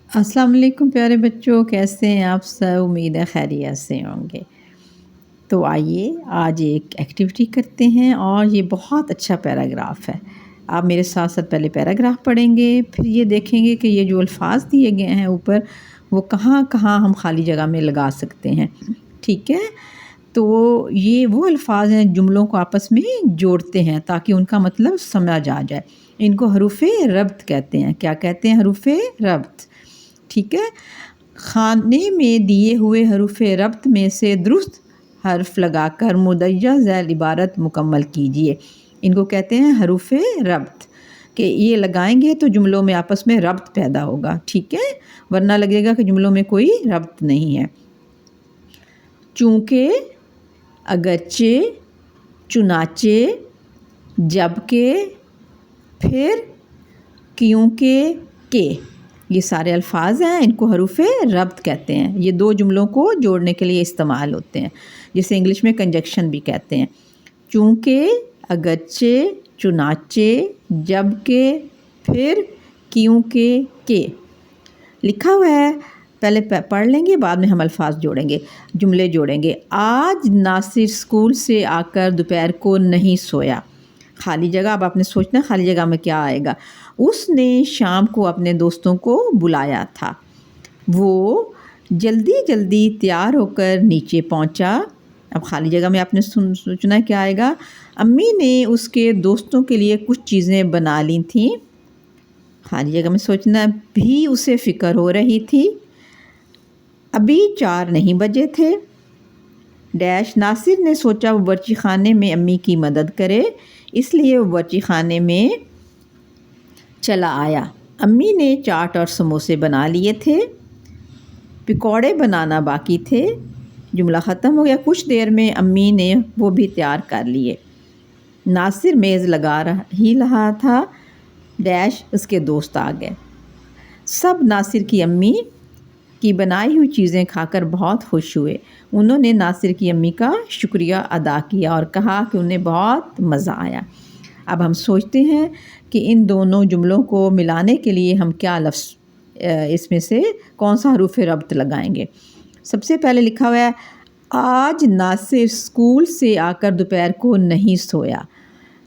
السلام علیکم پیارے بچوں، کیسے ہیں آپ سب؟ امید ہے خیریت سے ہوں گے۔ تو آئیے آج ایک ایکٹیویٹی کرتے ہیں اور یہ بہت اچھا پیراگراف ہے۔ آپ میرے ساتھ ساتھ پہلے پیراگراف پڑھیں گے، پھر یہ دیکھیں گے کہ یہ جو الفاظ دیے گئے ہیں اوپر وہ کہاں کہاں ہم خالی جگہ میں لگا سکتے ہیں، ٹھیک ہے؟ تو یہ وہ الفاظ ہیں جملوں کو آپس میں جوڑتے ہیں تاکہ ان کا مطلب سمجھ آ جائے۔ ان کو حروف ربط کہتے ہیں۔ کیا کہتے ہیں؟ حروف ربط، ٹھیک ہے؟ خانے میں دیے ہوئے حروف ربط میں سے درست حرف لگا کر مندرجہ ذیل عبارت مکمل کیجیے۔ ان کو کہتے ہیں حروف ربط، کہ یہ لگائیں گے تو جملوں میں آپس میں ربط پیدا ہوگا، ٹھیک ہے؟ ورنہ لگے گا کہ جملوں میں کوئی ربط نہیں ہے۔ چونکہ، اگرچہ، چنانچہ، جبکہ، پھر، کیونکہ، کہ، یہ سارے الفاظ ہیں، ان کو حروف ربط کہتے ہیں۔ یہ دو جملوں کو جوڑنے کے لیے استعمال ہوتے ہیں، جسے انگلش میں کنجکشن بھی کہتے ہیں۔ چونکہ، اگرچہ، چنانچہ، جبکہ، پھر، کیونکہ، کہ لکھا ہوا ہے، پہلے پڑھ لیں گے، بعد میں ہم الفاظ جوڑیں گے، جملے جوڑیں گے۔ آج ناصر اسکول سے آ کر دوپہر کو نہیں سویا۔ خالی جگہ، اب آپ نے سوچنا خالی جگہ میں کیا آئے گا۔ اس نے شام کو اپنے دوستوں کو بلایا تھا۔ وہ جلدی جلدی تیار ہو کر نیچے پہنچا۔ اب خالی جگہ میں آپ نے سوچنا ہے کیا آئے گا۔ امی نے اس کے دوستوں کے لیے کچھ چیزیں بنا لی تھیں۔ خالی جگہ میں سوچنا بھی اسے فکر ہو رہی تھی۔ ابھی 4 نہیں بجے تھے۔ ڈیش ناصر نے سوچا وہ باورچی خانے میں امی کی مدد کرے، اس لیے وہ باورچی خانے میں چلا آیا۔ امی نے چاٹ اور سموسے بنا لیے تھے، پکوڑے بنانا باقی تھے۔ جملہ ختم ہو گیا۔ کچھ دیر میں امی نے وہ بھی تیار کر لیے۔ ناصر میز لگا ہی رہا تھا، ڈیش اس کے دوست آ گئے۔ سب ناصر کی امی کی بنائی ہوئی چیزیں کھا کر بہت خوش ہوئے۔ انہوں نے ناصر کی امی کا شکریہ ادا کیا اور کہا کہ انہیں بہت مزہ آیا۔ اب ہم سوچتے ہیں کہ ان دونوں جملوں کو ملانے کے لیے ہم کیا لفظ اس میں سے کون سا حروف ربط لگائیں گے۔ سب سے پہلے لکھا ہوا ہے آج ناصر اسکول سے آ کر دوپہر کو نہیں سویا۔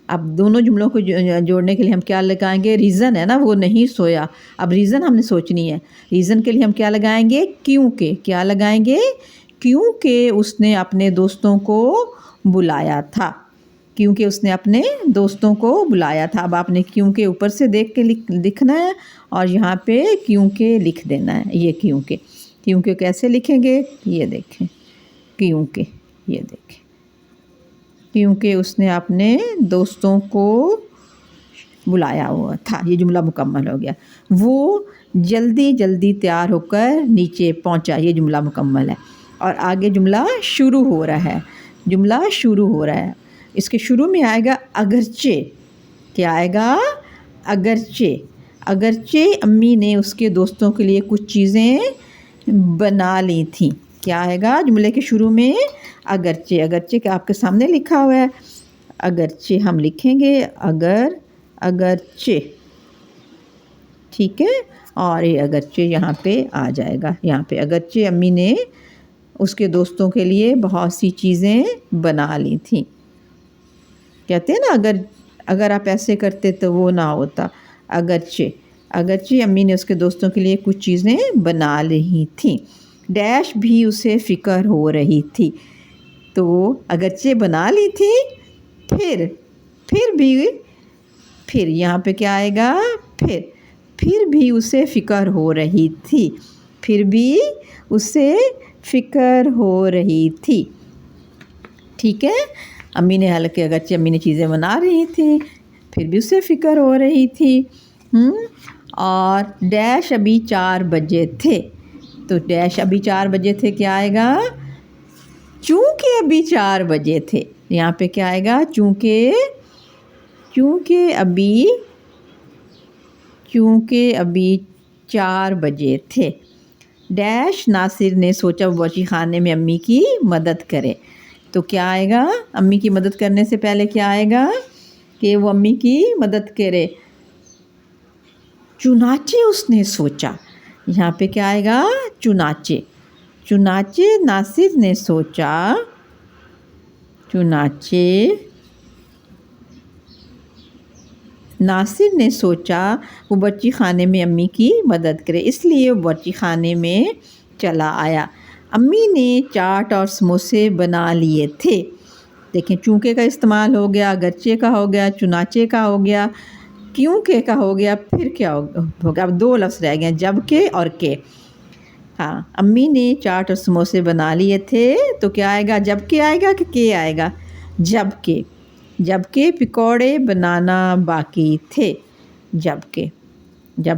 اب دونوں جملوں کو جوڑنے کے لیے ہم کیا لگائیں گے؟ ریزن ہے نا، وہ نہیں سویا۔ اب ریزن ہم نے سوچنی ہے۔ ریزن کے لیے ہم کیا لگائیں گے؟ کیونکہ۔ کیا لگائیں گے؟ کیونکہ اس نے اپنے دوستوں کو بلایا تھا۔ کیونکہ اس نے اپنے دوستوں کو بلایا تھا۔ اب آپ نے کیونکہ اوپر سے دیکھ کے لکھنا ہے اور یہاں پہ کیونکہ لکھ دینا ہے۔ یہ کیونکہ، کیونکہ کیسے لکھیں گے؟ یہ دیکھیں، کیونکہ، یہ دیکھیں، کیونکہ اس نے اپنے دوستوں کو بلایا ہوا تھا۔ یہ جملہ مکمل ہو گیا۔ وہ جلدی جلدی تیار ہو کر نیچے پہنچا۔ یہ جملہ مکمل ہے۔ اور آگے جملہ شروع ہو رہا ہے۔ جملہ شروع ہو رہا ہے۔ اس کے شروع میں آئے گا اگرچہ۔ کیا آئے گا؟ اگرچہ۔ اگرچہ امی نے اس کے دوستوں کے لیے کچھ چیزیں بنا لی تھیں۔ کیا آئے گا جملے کے شروع میں؟ اگرچہ۔ اگرچہ کہ آپ کے سامنے لکھا ہوا ہے۔ اگرچہ ہم لکھیں گے اگرچہ، ٹھیک ہے؟ اور یہ اگرچہ یہاں پہ آ جائے گا۔ یہاں پہ اگرچہ امی نے اس کے دوستوں کے لیے بہت سی چیزیں بنا لی تھیں۔ کہتے ہیں نا اگر آپ ایسے کرتے تو وہ نہ ہوتا۔ اگرچہ، اگرچہ امی نے اس کے دوستوں کے لیے کچھ چیزیں بنا لی تھیں، ڈیش بھی اسے فکر ہو رہی تھی۔ تو اگرچہ بنا لی تھی، پھر بھی، پھر یہاں پہ کیا آئے گا؟ پھر بھی اسے فکر ہو رہی تھی۔ پھر بھی اسے فکر ہو رہی تھی، ٹھیک ہے؟ امی نے، حالانکہ اگرچہ امی نے چیزیں بنا رہی تھی، پھر بھی اسے فکر ہو رہی تھی۔ اور ڈیش ابھی 4 بجے تھے۔ تو ڈیش ابھی 4 بجے تھے، کیا آئے گا؟ چونکہ ابھی 4 بجے تھے۔ یہاں پہ کیا آئے گا؟ چونکہ ابھی 4 بجے تھے۔ ڈیش ناصر نے سوچا وہ باورچی خانے میں امی کی مدد کرے۔ تو کیا آئے گا؟ امی کی مدد کرنے سے پہلے کیا آئے گا کہ وہ امی کی مدد کرے۔ چنانچہ اس نے سوچا۔ یہاں پہ کیا آئے گا؟ چنانچہ. چنانچہ ناصر نے سوچا، چنانچہ ناصر نے سوچا وہ برچی خانے میں امی کی مدد کرے، اس لیے وہ برچی خانے میں چلا آیا. امی نے چاٹ اور سموسے بنا لیے تھے. دیکھیں چونکہ کا استعمال ہو گیا، اگرچہ کا ہو گیا، چنانچہ کا ہو گیا، کیونکہ کا ہو گیا، پھر کیا ہو گیا؟ اب 2 لفظ رہ گئے، جب کہ اور کہ. ہاں، امی نے چاٹ اور سموسے بنا لیے تھے تو کیا آئے گا؟ جب کہ آئے گا کہ آئے گا؟ جب کہ پکوڑے بنانا باقی تھے. جب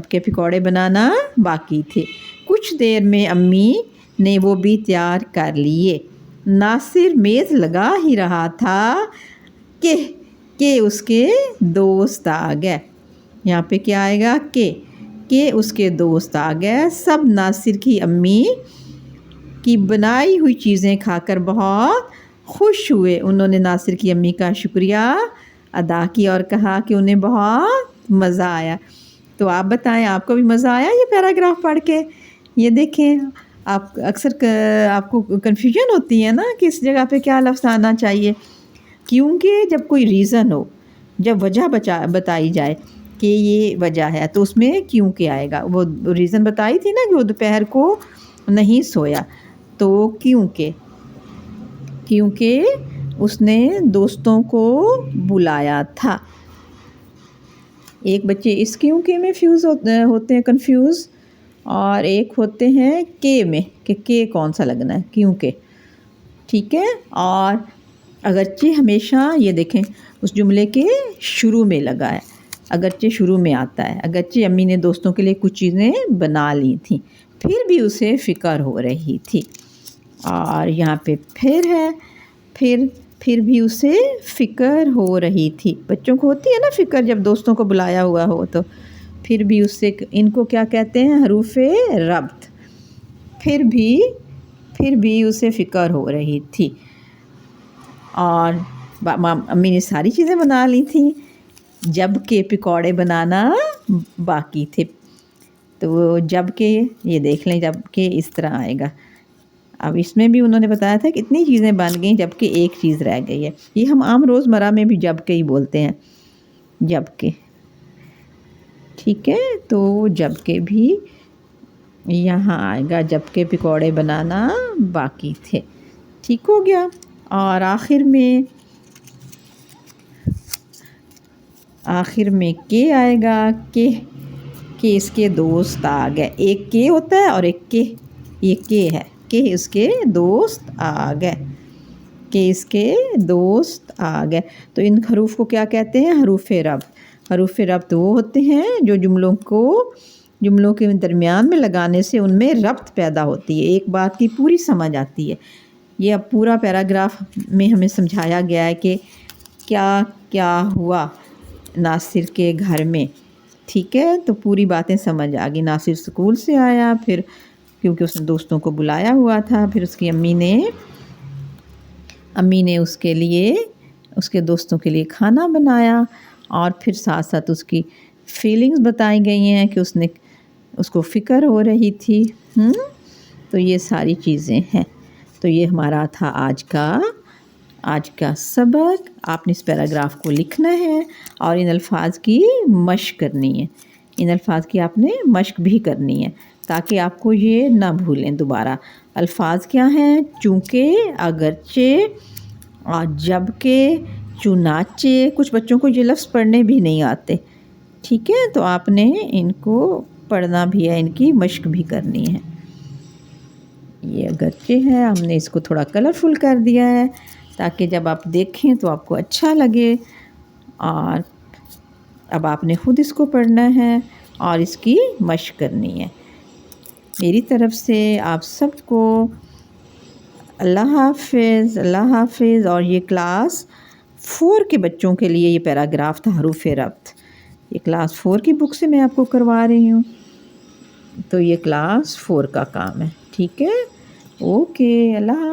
کہ پکوڑے بنانا باقی تھے. کچھ دیر میں امی نے وہ بھی تیار کر لیے. ناصر میز لگا ہی رہا تھا کہ اس کے دوست آ گئے. یہاں پہ کیا آئے گا؟ کہ اس کے دوست آ گئے. سب ناصر کی امی کی بنائی ہوئی چیزیں کھا کر بہت خوش ہوئے. انہوں نے ناصر کی امی کا شکریہ ادا کیا اور کہا کہ انہیں بہت مزہ آیا. تو آپ بتائیں، آپ کو بھی مزہ آیا یہ پیراگراف پڑھ کے؟ یہ دیکھیں، آپ اکثر آپ کو کنفیوژن ہوتی ہے نا کہ اس جگہ پہ کیا لفظ آنا چاہیے. کیونکہ جب کوئی ریزن ہو، جب وجہ بتائی جائے کہ یہ وجہ ہے تو اس میں کیونکہ آئے گا. وہ ریزن بتائی تھی نا کہ وہ دوپہر کو نہیں سویا، تو کیونکہ اس نے دوستوں کو بلایا تھا. ایک بچے اس کیونکہ میں ہوتے ہیں کنفیوز، اور ایک ہوتے ہیں کہ میں کہ کون سا لگنا ہے، کیونکہ. ٹھیک ہے. اور اگرچہ ہمیشہ یہ دیکھیں اس جملے کے شروع میں لگا ہے، اگرچہ شروع میں آتا ہے. اگرچہ امی نے دوستوں کے لیے کچھ چیزیں بنا لی تھیں، پھر بھی اسے فکر ہو رہی تھی. اور یہاں پہ پھر ہے، پھر بھی اسے فکر ہو رہی تھی. بچوں کو ہوتی ہے نا فکر جب دوستوں کو بلایا ہوا ہو تو. پھر بھی اس سے، ان کو کیا کہتے ہیں؟ حروف ربط. پھر بھی اسے فکر ہو رہی تھی. اور امی نے ساری چیزیں بنا لی تھیں جب کہ پکوڑے بنانا باقی تھے. تو جب کہ، یہ دیکھ لیں جب کہ اس طرح آئے گا. اب اس میں بھی انہوں نے بتایا تھا کہ اتنی چیزیں بن گئیں جب کہ ایک چیز رہ گئی ہے. یہ ہم عام روزمرہ میں بھی جب کہ ہی بولتے ہیں، جب کہ. ٹھیک ہے. تو جب کہ بھی یہاں آئے گا، جب کہ پکوڑے بنانا باقی تھے. ٹھیک ہو گیا. اور آخر میں کہ آئے گا کہ اس کے دوست آ گئے. ایک کہ ہوتا ہے اور ایک کہ، یہ کہ ہے کہ اس کے دوست آ گئے، کہ اس کے دوست آ گئے. تو ان حروف کو کیا کہتے ہیں؟ حروف ربط. حروف ربط وہ ہوتے ہیں جو جملوں کے درمیان میں لگانے سے ان میں ربط پیدا ہوتی ہے، ایک بات کی پوری سمجھ آتی ہے. یہ اب پورا پیراگراف میں ہمیں سمجھایا گیا ہے کہ کیا کیا ہوا ناصر کے گھر میں. ٹھیک ہے. تو پوری باتیں سمجھ آ گئی. ناصر اسکول سے آیا، پھر کیونکہ اس نے دوستوں کو بلایا ہوا تھا، پھر اس کی امی نے اس کے لیے، اس کے دوستوں کے لیے کھانا بنایا، اور پھر ساتھ ساتھ اس کی فیلنگز بتائی گئی ہیں کہ اس کو فکر ہو رہی تھی. تو یہ ساری چیزیں ہیں. تو یہ ہمارا تھا آج کا سبق. آپ نے اس پیراگراف کو لکھنا ہے اور ان الفاظ کی مشق کرنی ہے. ان الفاظ کی آپ نے مشق بھی کرنی ہے تاکہ آپ کو یہ نہ بھولیں دوبارہ. الفاظ کیا ہیں؟ چونکہ، اگرچہ، اور جب کہ، چنانچہ. کچھ بچوں کو یہ لفظ پڑھنے بھی نہیں آتے. ٹھیک ہے. تو آپ نے ان کو پڑھنا بھی ہے، ان کی مشق بھی کرنی ہے. یہ اگرچہ ہے، ہم نے اس کو تھوڑا کلرفل کر دیا ہے تاکہ جب آپ دیکھیں تو آپ کو اچھا لگے. اور اب آپ نے خود اس کو پڑھنا ہے اور اس کی مشق کرنی ہے. میری طرف سے آپ سب کو اللہ حافظ. اللہ حافظ. اور یہ کلاس 4 کے بچوں کے لیے یہ پیراگراف تھا حروف ربط. یہ کلاس 4 کی بک سے میں آپ کو کروا رہی ہوں. تو یہ کلاس 4 کا کام ہے. ٹھیک ہے. اوکے. اللہ حافظ.